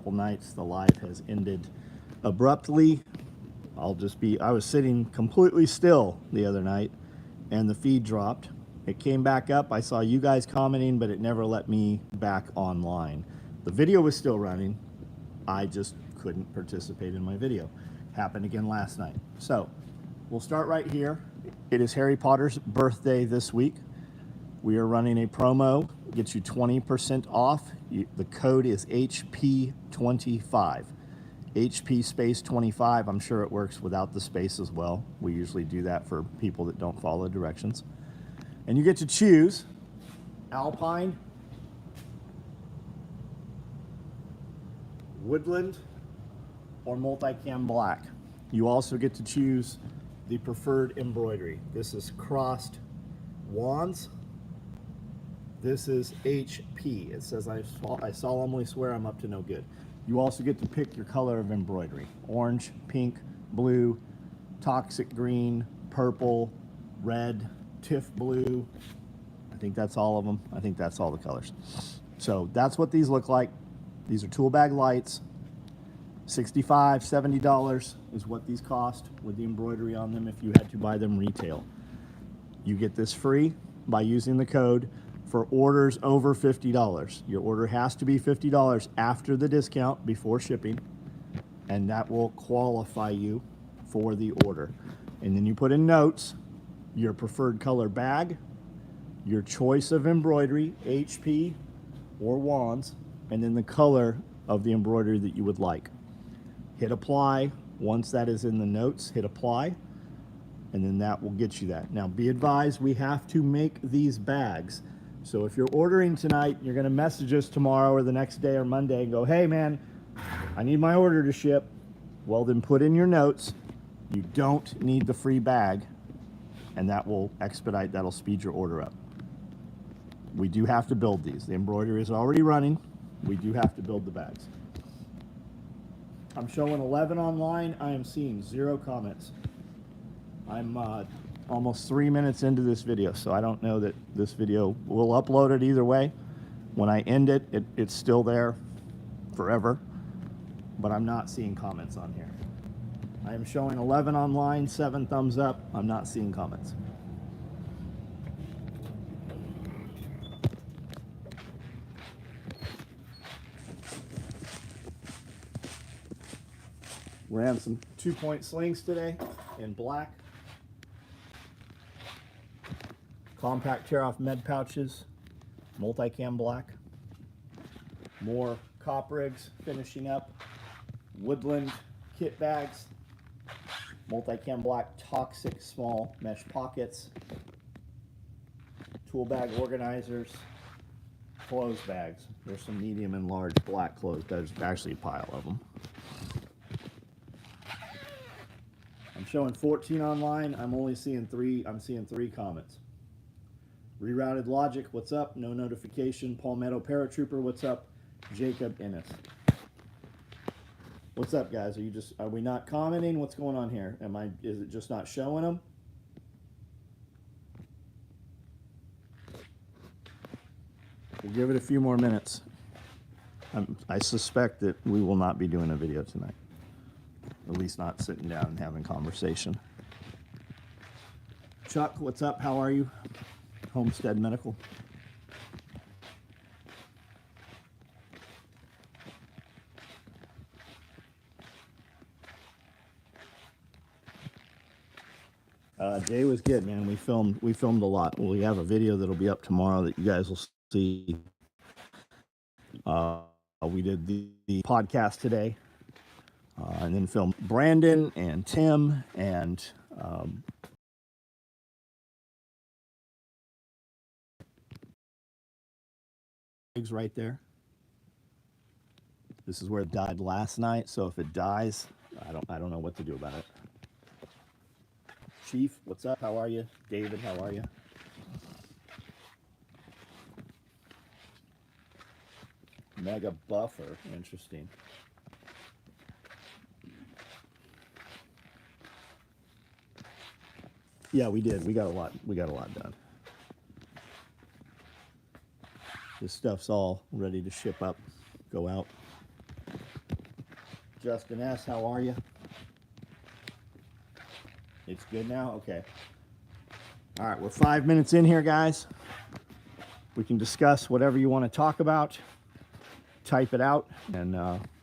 couple nights the live has ended abruptly. I was sitting completely still the other night and the feed dropped. It came back up. I saw you guys commenting, but it never let me back online. The video was still running. I just couldn't participate in my video. Happened again last night. So we'll start right here. It is Harry Potter's birthday this week. We are running a promo, gets you 20% off. The code is HP25. HP space 25. I'm sure it works without the space as well. We usually do that for people that don't follow directions. And you get to choose Alpine, Woodland, or Multicam Black. You also get to choose the preferred embroidery. This is crossed wands. This is HP. It says, I solemnly swear I'm up to no good. You also get to pick your color of embroidery. Orange, pink, blue, toxic green, purple, red, tiff blue. I think that's all of them. I think that's all the colors. So that's what these look like. These are tool bag lights. $65, $70 is what these cost with the embroidery on them if you had to buy them retail. You get this free by using the code for orders over $50. Your order has to be $50 after the discount before shipping, and that will qualify you for the order. And then you put in notes your preferred color bag, your choice of embroidery, HP or wands, and then the color of the embroidery that you would like. Hit apply. Once that is in the notes, hit apply, and then that will get you that. Now be advised, we have to make these bags. So if you're ordering tonight, you're gonna message us tomorrow or the next day or Monday and go, hey man, I need my order to ship. Well, then put in your notes, you don't need the free bag, and that will expedite, that'll speed your order up. We do have to build these. The embroidery is already running. We do have to build the bags. I'm showing 11 online. I am seeing 0 comments. I'm almost 3 minutes into this video, so I don't know that this video will upload it either way. When I end it, it's still there forever, but I'm not seeing comments on here. I am showing 11 online, 7 thumbs up. I'm not seeing comments. Ran some 2-point slings today in black. Compact tear-off med pouches, multicam black. More cop rigs finishing up. Woodland kit bags. Multicam black toxic small mesh pockets. Tool bag organizers. Clothes bags. There's some medium and large black clothes bags. There's actually a pile of them. I'm showing 14 online. I'm only seeing 3. I'm seeing 3 comments. Rerouted Logic, what's up? No notification. Palmetto Paratrooper, what's up? Jacob Ennis. What's up, guys? Are we not commenting? What's going on here? Is it just not showing them? We'll give it a few more minutes. I suspect that we will not be doing a video tonight. At least not sitting down and having conversation. Chuck, what's up? How are you? Homestead Medical. Day was good, man. We filmed a lot. We have a video that'll be up tomorrow that you guys will see. We did the podcast today, and then filmed Brandon and Tim and right there. This is where it died last night, so if it dies, I don't know what to do about it. Chief, what's up? How are you? David, how are you? Mega buffer, interesting. Yeah, we did. We got a lot done. This stuff's all ready to ship up, go out. Justin S., how are you? It's good now? Okay. All right, we're 5 minutes in here, guys. We can discuss whatever you want to talk about. Type it out, and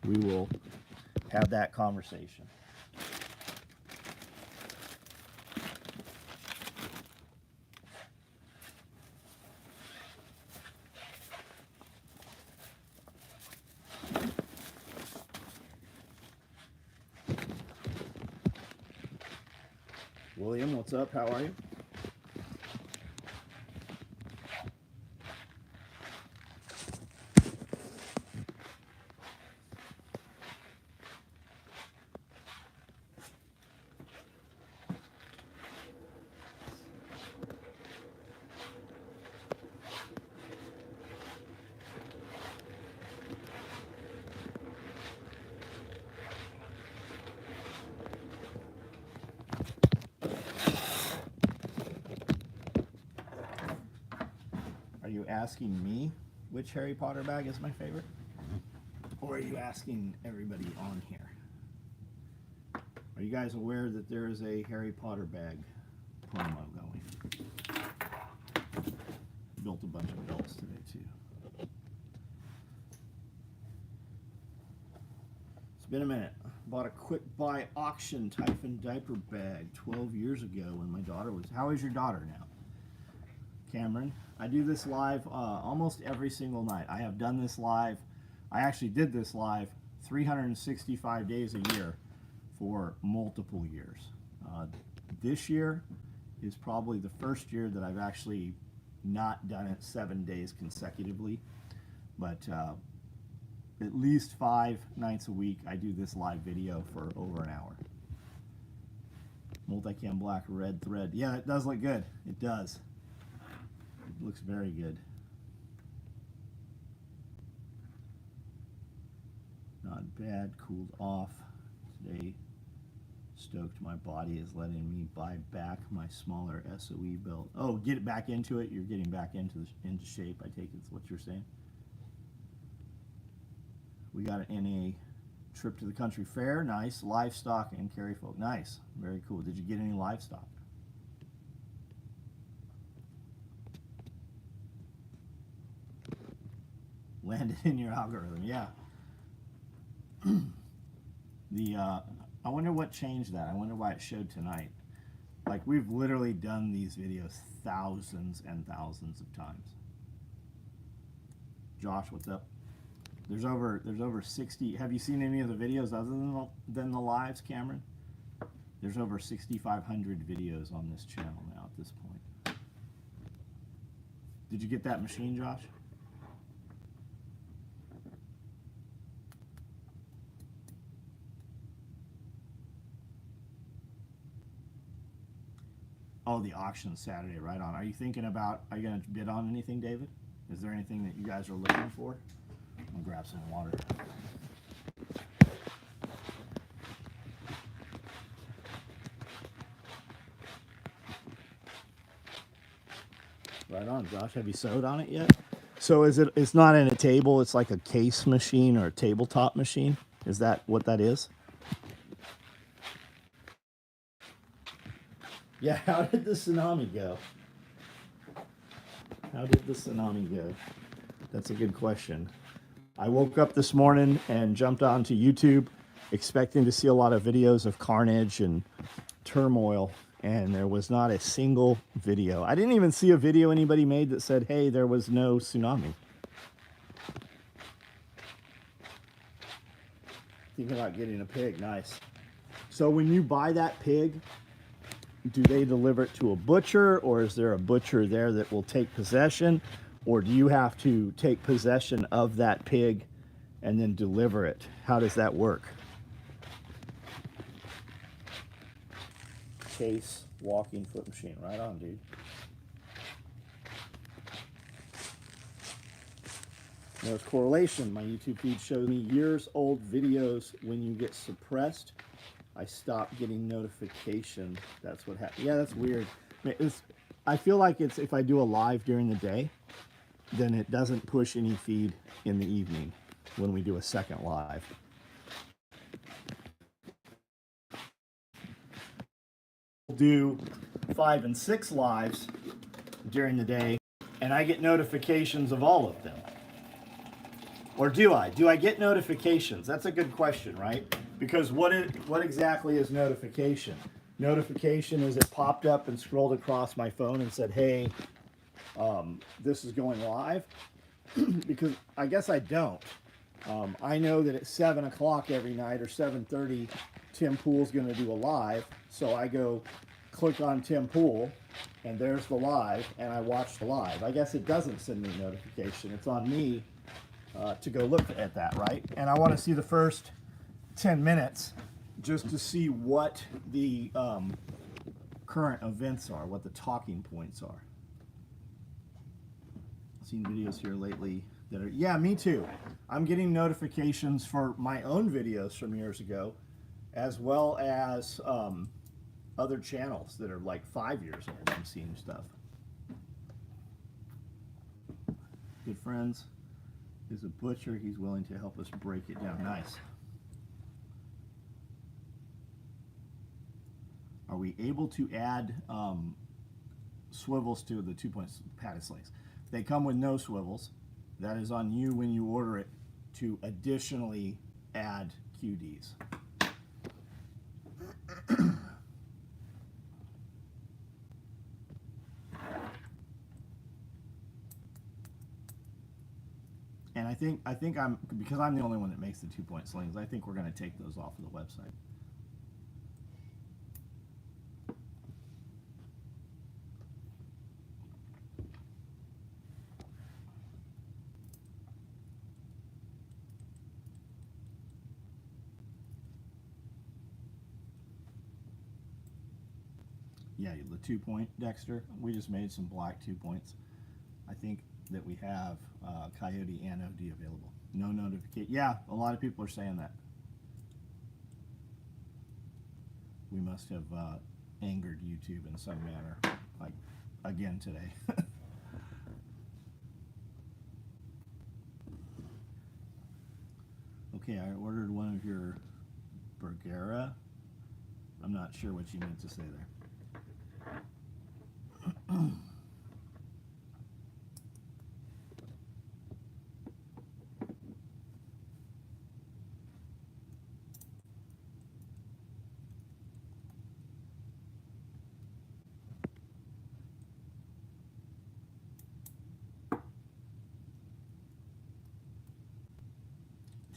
we will have that conversation. William, what's up? How are you? Are you asking me which Harry Potter bag is my favorite? Or are you asking everybody on here? Are you guys aware that there is a Harry Potter bag promo going? Built a bunch of belts today too. It's been a minute. Bought a quick buy auction Typhon diaper bag 12 years ago when my daughter was... How is your daughter now? Cameron, I do this live almost every single night. I have done this live. I actually did this live 365 days a year for multiple years. This year is probably the first year that I've actually not done it 7 days consecutively, but at least 5 nights a week I do this live video for over an hour. Multicam black red thread. Yeah, it does look good. It does. It looks very good. Not bad. Cooled off today. Stoked my body is letting me buy back my smaller SOE belt. Oh, get it back into it. You're getting back into shape. I take it's what you're saying. We got it in a trip to the country fair. Nice. Livestock and carry folk. Nice. Very cool. Did you get any livestock? Landed in your algorithm. Yeah. I wonder what changed that. I wonder why it showed tonight. Like, we've literally done these videos thousands and thousands of times. Josh, what's up? There's over 60. Have you seen any of the videos other than the lives, Cameron? There's over 6,500 videos on this channel now at this point. Did you get that machine, Josh? Oh, the auction Saturday, right on. Are you going to bid on anything, David? Is there anything that you guys are looking for? I'm going to grab some water. Right on, Josh. Have you sewed on it yet? So it's not in a table, it's like a case machine or a tabletop machine? Is that what that is? Yeah, how did the tsunami go? How did the tsunami go? That's a good question. I woke up this morning and jumped onto YouTube expecting to see a lot of videos of carnage and turmoil, and there was not a single video. I didn't even see a video anybody made that said, hey, there was no tsunami. Thinking about getting a pig, nice. So when you buy that pig, do they deliver it to a butcher, or is there a butcher there that will take possession, or do you have to take possession of that pig and then deliver it? How does that work? Case walking foot machine, right on, dude. There's correlation. My YouTube feed shows me years old videos. When you get suppressed, I stop getting notification. That's what happened. Yeah, that's weird. I feel like it's if I do a live during the day, then it doesn't push any feed in the evening when we do a second live. do 5 and 6 lives during the day, and I get notifications of all of them. Or do I? Do I get notifications? That's a good question, right? Because what exactly is notification? Notification is it popped up and scrolled across my phone and said, hey, this is going live. Because I guess I don't. I know that at 7 o'clock every night or 7:30, Tim Pool's going to do a live. So I go click on Tim Pool, and there's the live, and I watch the live. I guess it doesn't send me a notification. It's on me to go look at that, right? And I want to see the first 10 minutes just to see what the current events are, what the talking points are. I've seen videos here lately that are, yeah, me too. I'm getting notifications for my own videos from years ago, as well as other channels that are like 5 years old. I'm seeing stuff. Good friends is a butcher. He's willing to help us break it down. Nice. Are we able to add swivels to the 2-point padded slings? They come with no swivels. That is on you when you order it to additionally add QDs. And I think because I'm the only one that makes the 2-point slings, I think we're going to take those off of the website. Yeah, the 2-point Dexter. We just made some black 2-points. I think that we have Coyote and OD available. No notification. Yeah, a lot of people are saying that. We must have angered YouTube in some manner, like again today. Okay, I ordered one of your Bergera. I'm not sure what you meant to say there.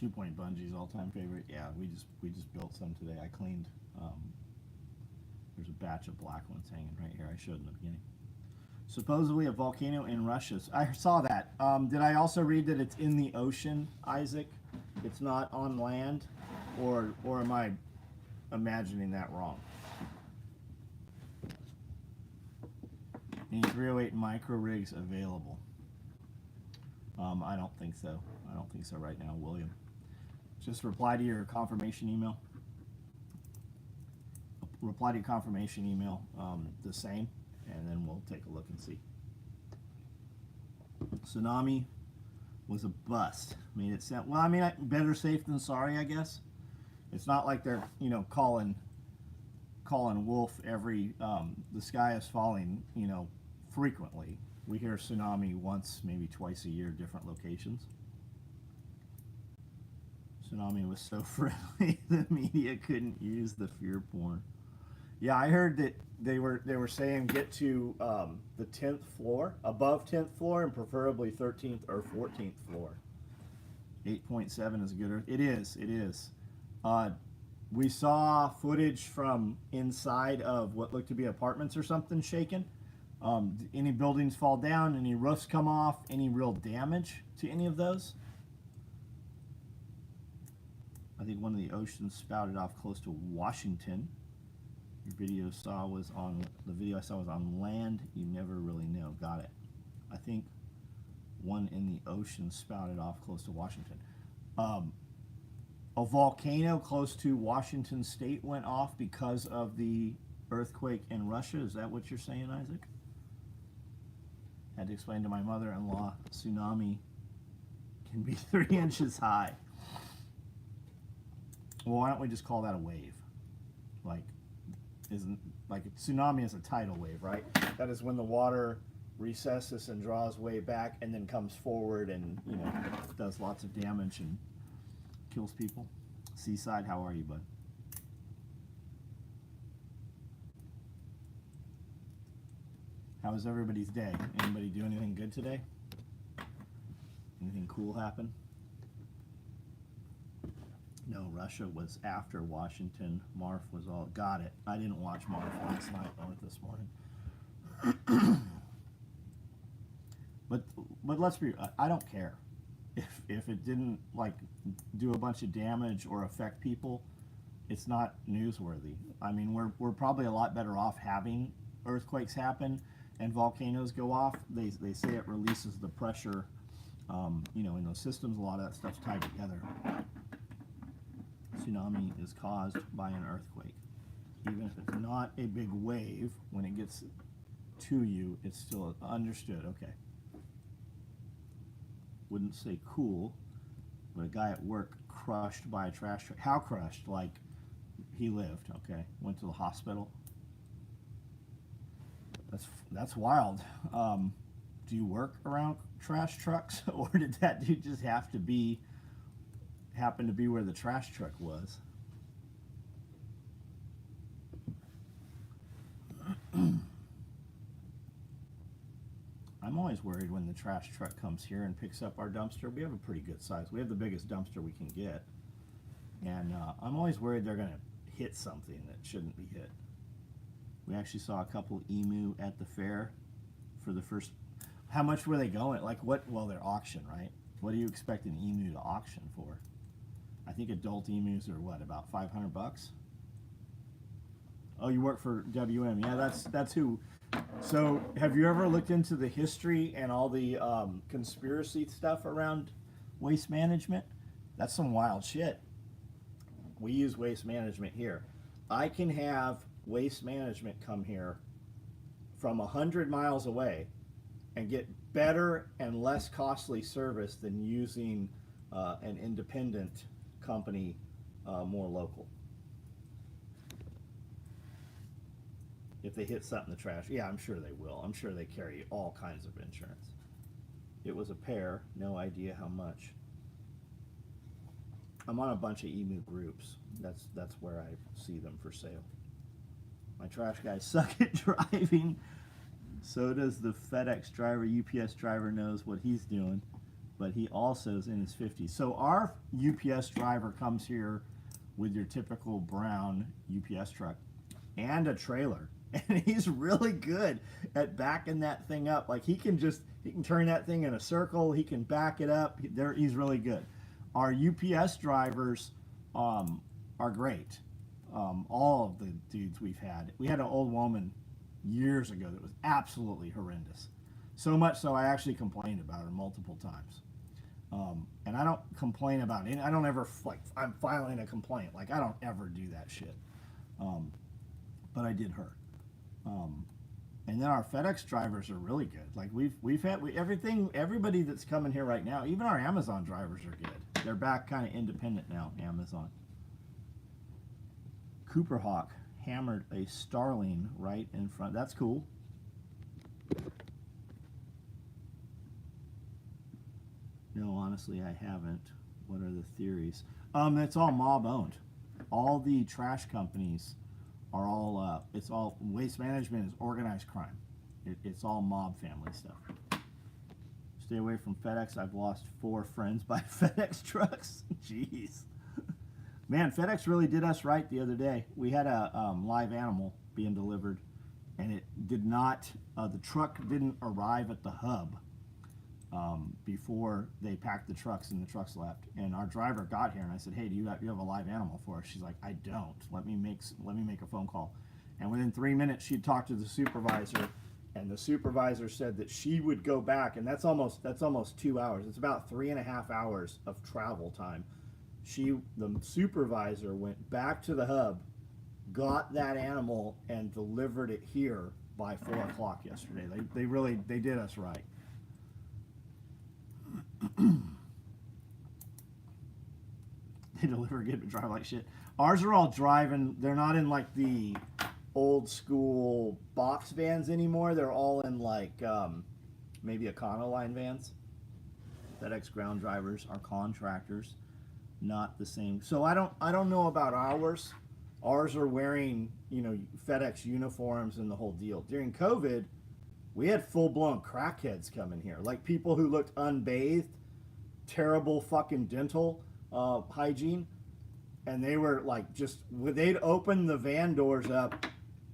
2-point bungees, all-time favorite. Yeah, we just built some today. I cleaned. There's a batch of black ones hanging right here. I showed in the beginning. Supposedly a volcano in Russia. I saw that. Did I also read that it's in the ocean, Isaac? It's not on land, or am I imagining that wrong? Any 308 micro rigs available? I don't think so. I don't think so right now, William. Just reply to your confirmation email. Reply to your confirmation email the same, and then we'll take a look and see. Tsunami was a bust. I mean, it sound, well, I mean, better safe than sorry, I guess. It's not like they're, you know, calling wolf every, the sky is falling, you know, frequently. We hear tsunami once, maybe twice a year, different locations. Tsunami was so friendly, the media couldn't use the fear porn. Yeah, I heard that they were saying get to the 10th floor, above 10th floor, and preferably 13th or 14th floor. 8.7 is good. It is. It is. We saw footage from inside of what looked to be apartments or something shaken. Any buildings fall down, any roofs come off, any real damage to any of those? I think one of the oceans spouted off close to Washington. Your video I saw was on land. You never really know. Got it. I think one in the ocean spouted off close to Washington. A volcano close to Washington State went off because of the earthquake in Russia. Is that what you're saying, Isaac? Had to explain to my mother-in-law, tsunami can be 3 inches high. Well, why don't we just call that a wave? Like, isn't like a tsunami is a tidal wave, right? That is when the water recesses and draws way back and then comes forward and, you know, does lots of damage and kills people. Seaside, how are you, bud? How was everybody's day? Anybody do anything good today? Anything cool happen? No, Russia was after Washington. Marf was all, got it. I didn't watch Marf last night or this morning. But let's be, I don't care. If it didn't like do a bunch of damage or affect people, it's not newsworthy. I mean, we're probably a lot better off having earthquakes happen and volcanoes go off. They say it releases the pressure, you know, in those systems. A lot of that stuff's tied together. Tsunami is caused by an earthquake. Even if it's not a big wave, when it gets to you, it's still understood. Okay. Wouldn't say cool, but a guy at work crushed by a trash truck. How crushed? Like, he lived, okay? Went to the hospital. That's wild. Do you work around trash trucks, or did that dude just happen to be where the trash truck was? I'm always worried when the trash truck comes here and picks up our dumpster. We have a pretty good size. We have the biggest dumpster we can get. And I'm always worried they're going to hit something that shouldn't be hit. We actually saw a couple emu at the fair for the first... How much were they going? Like what? Well, they're auction, right? What do you expect an emu to auction for? I think adult emus are what, about 500 bucks? Oh, you work for WM. Yeah, that's who... So, have you ever looked into the history and all the conspiracy stuff around waste management? That's some wild shit. We use waste management here. I can have waste management come here from 100 miles away and get better and less costly service than using an independent company more local. If they hit something in the trash, yeah, I'm sure they will. I'm sure they carry all kinds of insurance. It was a pair, no idea how much. I'm on a bunch of emu groups. That's where I see them for sale. My trash guys suck at driving. So does the FedEx driver. UPS driver knows what he's doing, but he also is in his 50s. So our UPS driver comes here with your typical brown UPS truck and a trailer. And he's really good at backing that thing up. Like he can turn that thing in a circle. He can back it up. He's really good. Our UPS drivers are great. All of the dudes we've had. We had an old woman years ago that was absolutely horrendous. So much so I actually complained about her multiple times. And I don't complain about it. I don't ever, like, I'm filing a complaint. Like, I don't ever do that shit. But I did her. And then our FedEx drivers are really good. Like everybody that's coming here right now, even our Amazon drivers are good. They're back kind of independent now, Amazon. Cooper Hawk hammered a starling right in front. That's cool. No, honestly, I haven't. What are the theories? It's all mob owned. All the trash companies are all, it's all, waste management is organized crime. It's all mob family stuff. Stay away from FedEx. I've lost 4 friends by FedEx trucks. Jeez. Man, FedEx really did us right the other day. We had a live animal being delivered, and it did not, the truck didn't arrive at the hub before they packed the trucks and the trucks left. And our driver got here and I said, hey, do you have a live animal for us? She's like, I don't. Let me make a phone call. And within 3 minutes, she'd talked to the supervisor, and the supervisor said that she would go back, and that's almost 2 hours. It's about 3.5 hours of travel time. The supervisor went back to the hub, got that animal, and delivered it here by 4 o'clock yesterday. They did us right. They deliver, get to drive like shit. Ours are all driving. They're not in like the old school box vans anymore. They're all in like maybe Econoline vans. FedEx ground drivers are contractors, not the same. So I don't know about ours. Ours are wearing, you know, FedEx uniforms and the whole deal. During COVID, we had full-blown crackheads come in here, like people who looked unbathed, terrible fucking dental hygiene, and they were like they'd open the van doors up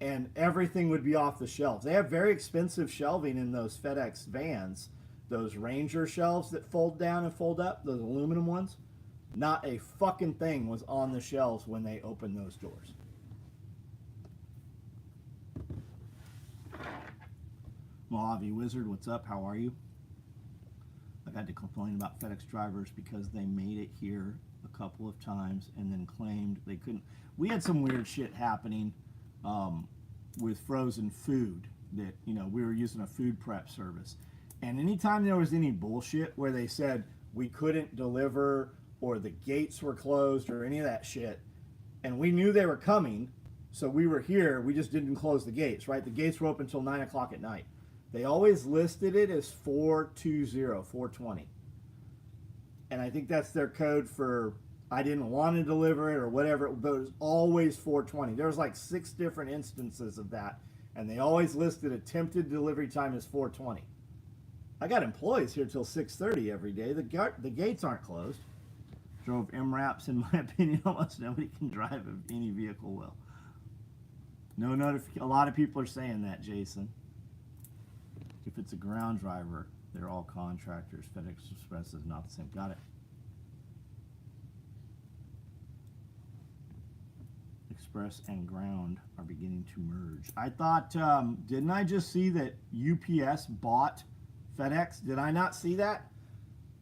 and everything would be off the shelves. They have very expensive shelving in those FedEx vans, those Ranger shelves that fold down and fold up, those aluminum ones. Not a fucking thing was on the shelves when they opened those doors. Mojave Wizard, what's up? How are you? I've had to complain about FedEx drivers because they made it here a couple of times and then claimed they couldn't. We had some weird shit happening with frozen food that, you know, we were using a food prep service. And anytime there was any bullshit where they said we couldn't deliver or the gates were closed or any of that shit, and we knew they were coming, so we were here, we just didn't close the gates, right? The gates were open until 9 o'clock at night. They always listed it as 420. And I think that's their code for I didn't want to deliver it or whatever, but it was always 420. There was like 6 different instances of that, and they always listed attempted delivery time as 420. I got employees here till 6:30 every day. The gates aren't closed. Drove MRAPs, in my opinion, almost nobody can drive any vehicle well. No notification. A lot of people are saying that, Jason. If it's a ground driver, they're all contractors. FedEx Express is not the same. Got it. Express and ground are beginning to merge. I thought, didn't I just see that UPS bought FedEx? Did I not see that?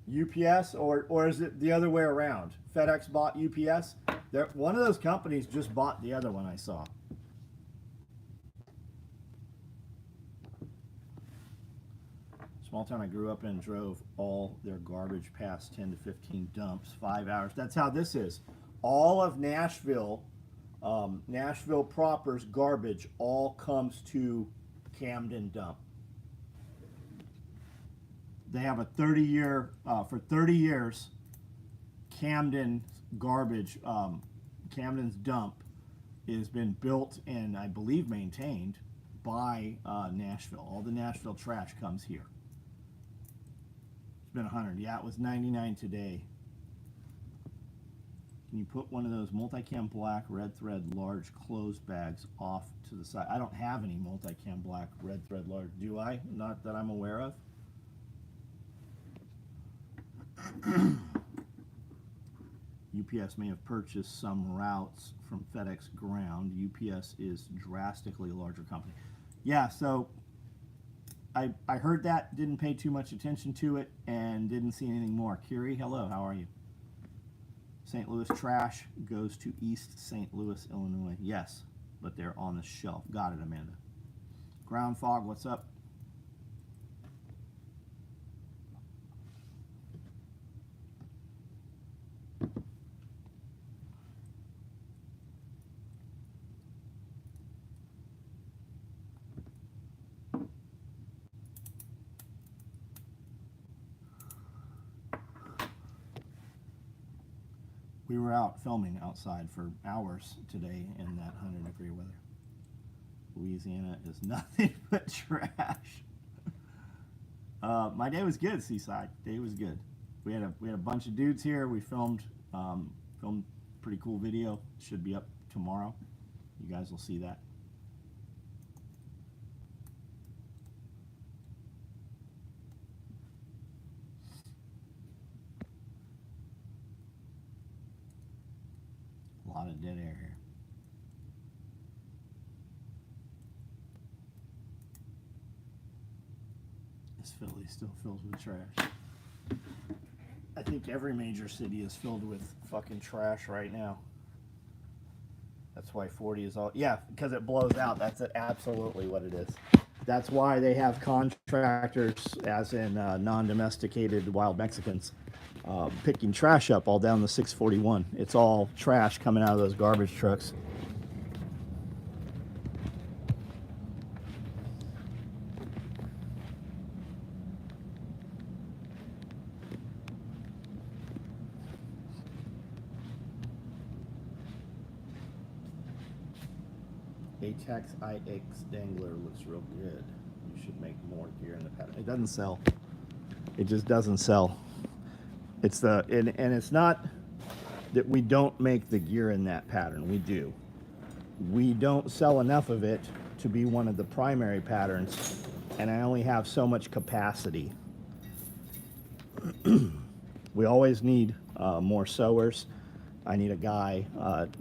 UPS, or is it the other way around? FedEx bought UPS? One of those companies just bought the other one I saw. Small town I grew up in drove all their garbage past 10 to 15 dumps, 5 hours. That's how this is. All of Nashville, Nashville proper's garbage all comes to Camden dump. They have a 30-year, for 30 years, Camden garbage, Camden's dump has been built and I believe maintained by Nashville. All the Nashville trash comes here. It's been 100. Yeah, it was 99 today. Can you put one of those multicam black red thread large closed bags off to the side? I don't have any multicam black red thread large. Do I? Not that I'm aware of. UPS may have purchased some routes from FedEx ground. UPS is drastically a larger company. Yeah, so I heard that, didn't pay too much attention to it, and didn't see anything more. Kiri, hello, how are you? St. Louis trash goes to East St. Louis, Illinois. Yes, but they're on the shelf. Got it, Amanda. Ground fog, what's up? We were out filming outside for hours today in that 100-degree weather. Louisiana is nothing but trash. My day was good, Seaside. Day was good. We had a bunch of dudes here. We filmed pretty cool video. Should be up tomorrow. You guys will see that. A lot of dead air here. This Philly still filled with trash. I think every major city is filled with fucking trash right now. That's why 40 is all, yeah, because it blows out. That's absolutely what it is. That's why they have contractors, as in non-domesticated wild Mexicans, picking trash up all down the 641. It's all trash coming out of those garbage trucks. ATAX IX dangler looks real good. You should make more gear in the pattern. It doesn't sell. It just doesn't sell. It's the and it's not that we don't make the gear in that pattern. We do. We don't sell enough of it to be one of the primary patterns, and I only have so much capacity. We always need more sewers. I need a guy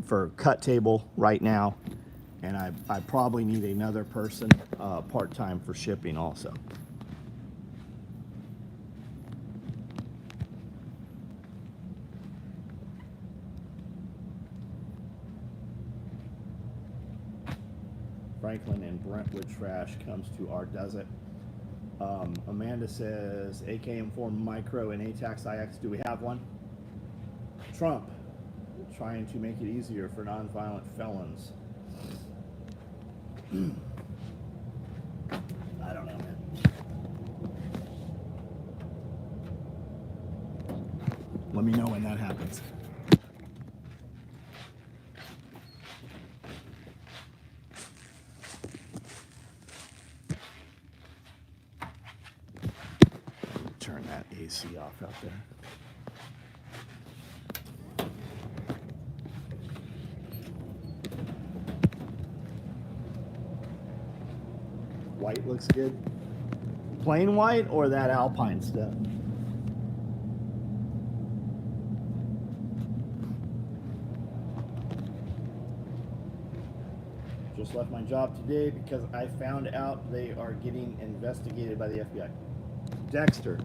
for cut table right now, and I probably need another person part-time for shipping also. Franklin and Brentwood trash comes to our desert. Amanda says AKM4 Micro and ATAX IX. Do we have one? Trump trying to make it easier for nonviolent felons. I don't know, man. Let me know when that happens. Turn that AC off out there. White looks good. Plain white or that Alpine stuff? Just left my job today because I found out they are getting investigated by the FBI. Dexter,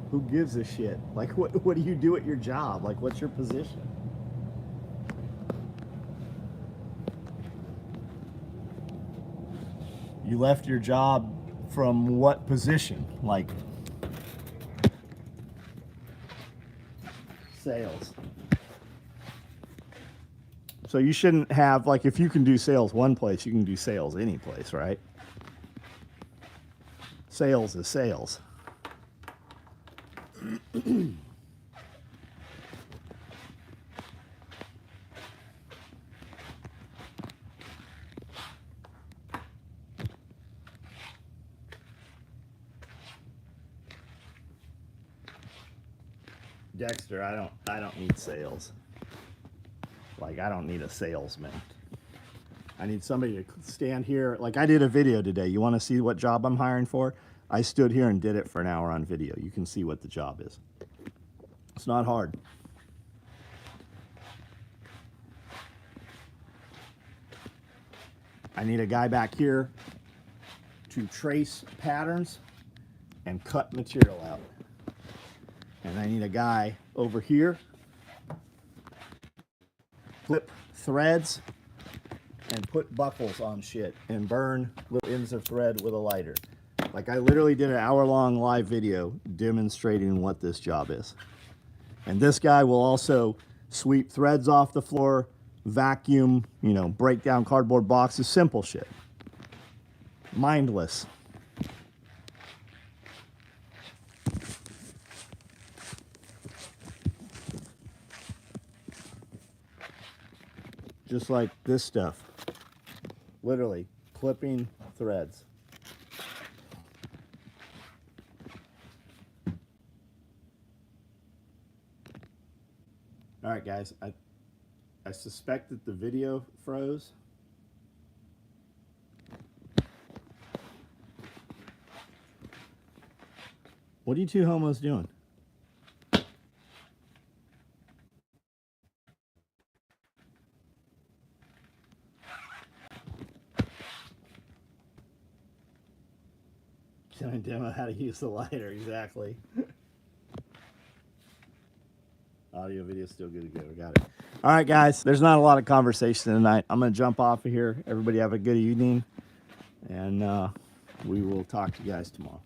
who gives a shit? Like, what do you do at your job? Like, what's your position? You left your job from what position? Like, sales. So you shouldn't have, like, if you can do sales one place, you can do sales any place, right? Sales is sales. Dexter, I don't need sales. Like, I don't need a salesman. I need somebody to stand here. Like, I did a video today. You want to see what job I'm hiring for? I stood here and did it for an hour on video. You can see what the job is. It's not hard. I need a guy back here to trace patterns and cut material out. And I need a guy over here, flip threads and put buckles on shit and burn little ends of thread with a lighter. Like, I literally did an hour-long live video demonstrating what this job is. And this guy will also sweep threads off the floor, vacuum, you know, break down cardboard boxes, simple shit. Mindless. Just like this stuff. Literally clipping threads. All right, guys, I suspect that the video froze. What are you two homos doing? Showing demo how to use the lighter, exactly. Audio, video, still good to go. We got it. All right, guys. There's not a lot of conversation tonight. I'm going to jump off of here. Everybody have a good evening, and we will talk to you guys tomorrow.